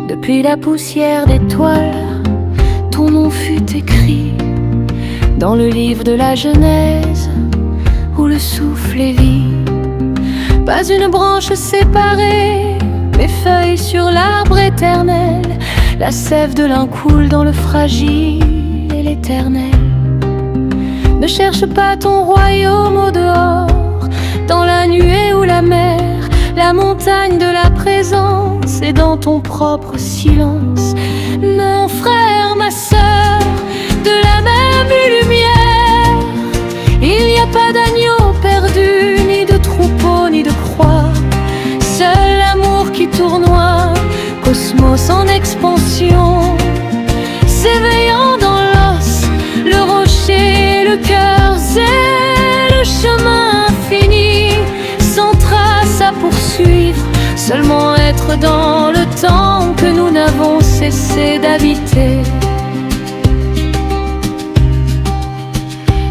Depuis la poussière d'étoiles, ton nom fut écrit dans le livre de la Genèse, où le souffle est vie. Pas une branche séparée, mes feuilles sur l'arbre éternel. La sève de l'un coule dans le fragile et l'éternel. Ne cherche pas ton royaume au dehors, dans la nuée ou la mer. La montagne de la présence est dans ton propre silence. Mon frère, ma sœur, de la même lumière. Il n'y a pas d'agneau perdu, ni de troupeau, ni de croix. Seul l'amour qui tournoie, cosmos en expansion, s'éveillant dans l'os, le rocher, le cœur, c'est le chemin infini, sans trace à poursuivre, seulement être dans le temps que nous n'avons cessé d'habiter.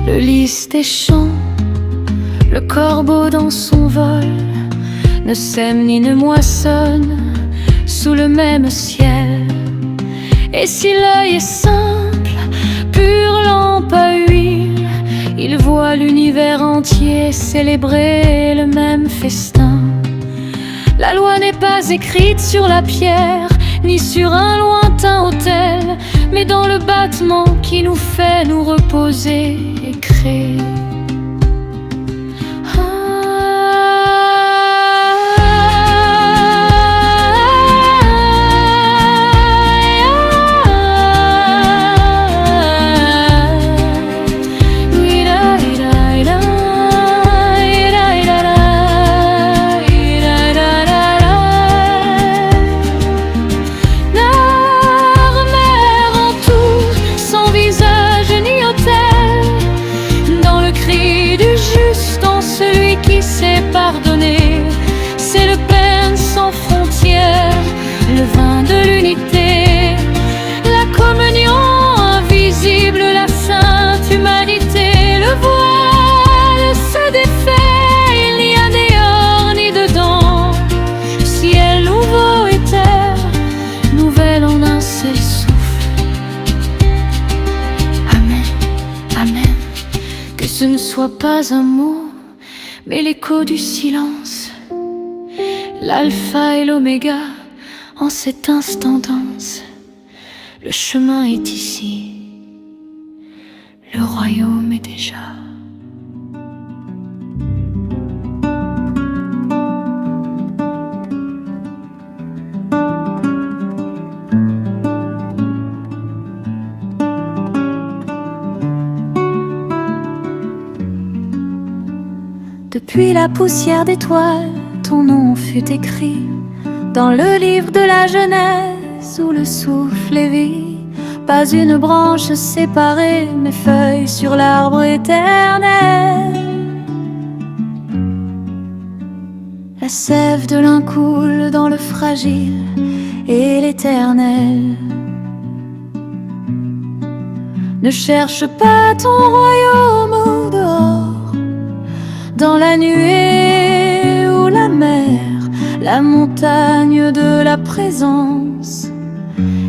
Le lys des champs, le corbeau dans son vol, ne sème ni ne moissonne sous le même ciel. Et si l'œil est simple, pure lampe à huile, il voit l'univers entier célébrer le même festin. La loi n'est pas écrite sur la pierre, ni sur un lointain autel, mais dans le battement qui nous fait nous reposer et créer. Pardonner, c'est le pain sans frontières, le vin de l'unité, la communion invisible, la sainte humanité. Le voile se défait, il n'y a dehors ni dedans, ciel nouveau et terre nouvelle en un seul souffle. Amen, amen, que ce ne soit pas un mot, mais l'écho du silence, l'alpha et l'oméga en cet instant dense. Le chemin est ici, le royaume est déjà. Depuis la poussière d'étoiles, ton nom fut écrit dans le livre de la Genèse, où le souffle est vie. Pas une branche séparée, mes feuilles sur l'arbre éternel. La sève de l'un coule dans le fragile et l'éternel. Ne cherche pas ton royaume au dehors, dans la nuée ou la mer, la montagne de la présence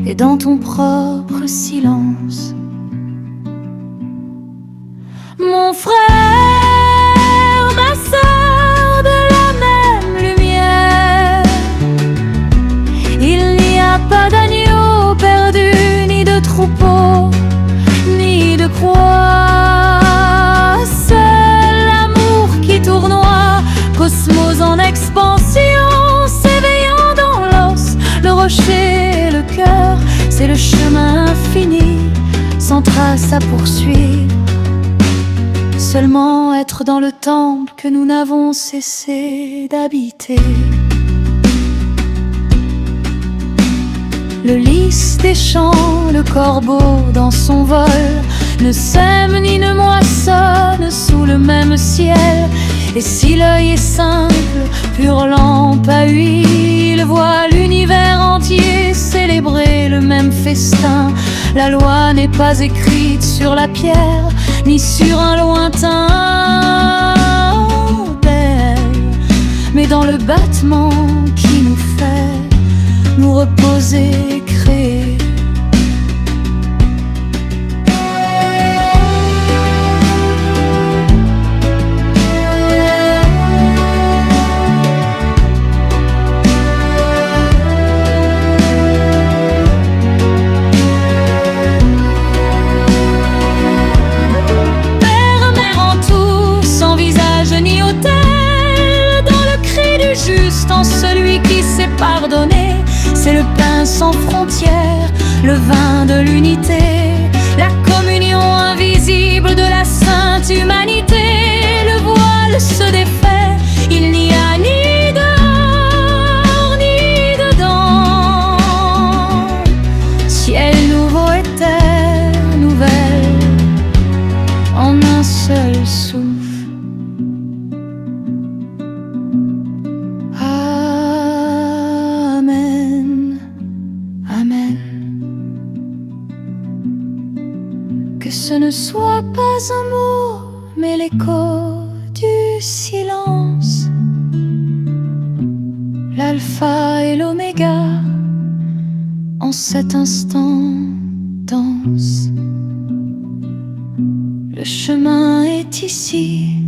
est dans ton propre silence. Mon frère, ma sœur, de la même lumière, il n'y a pas d'agneau perdu, ni de troupeau, ni de croix. Seul l'amour qui tournoie, cosmos en expansion, s'éveillant dans l'os, le rocher, le cœur, c'est le chemin infini, sans trace à poursuivre, seulement être dans le temple que nous n'avons cessé d'habiter. Le lys des champs, le corbeau dans son vol, ne sème ni ne moissonne sous le même ciel. Et si l'œil est simple, pure lampe à huile, il voit l'univers entier célébrer le même festin. La loi n'est pas écrite sur la pierre, ni sur un lointain modèle, mais dans le battement qui nous fait nous reposer, créer. En celui qui sait pardonner, c'est le pain sans frontières, le vin de l'unité, la communion invisible de la sainte humanité. Le voile se défait, il n'y a ni dehors ni dedans. Ciel nouveau et terre nouvelle en un seul souffle. Que ce ne soit pas un mot, mais l'écho du silence, l'alpha et l'oméga en cet instant danse. Le chemin est ici,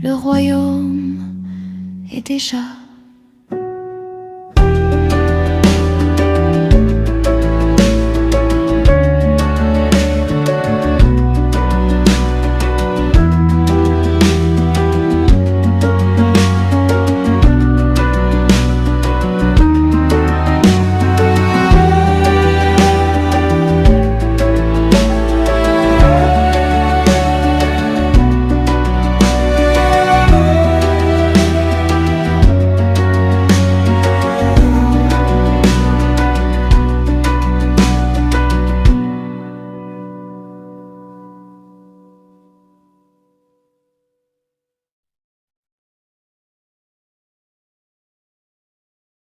le royaume est déjà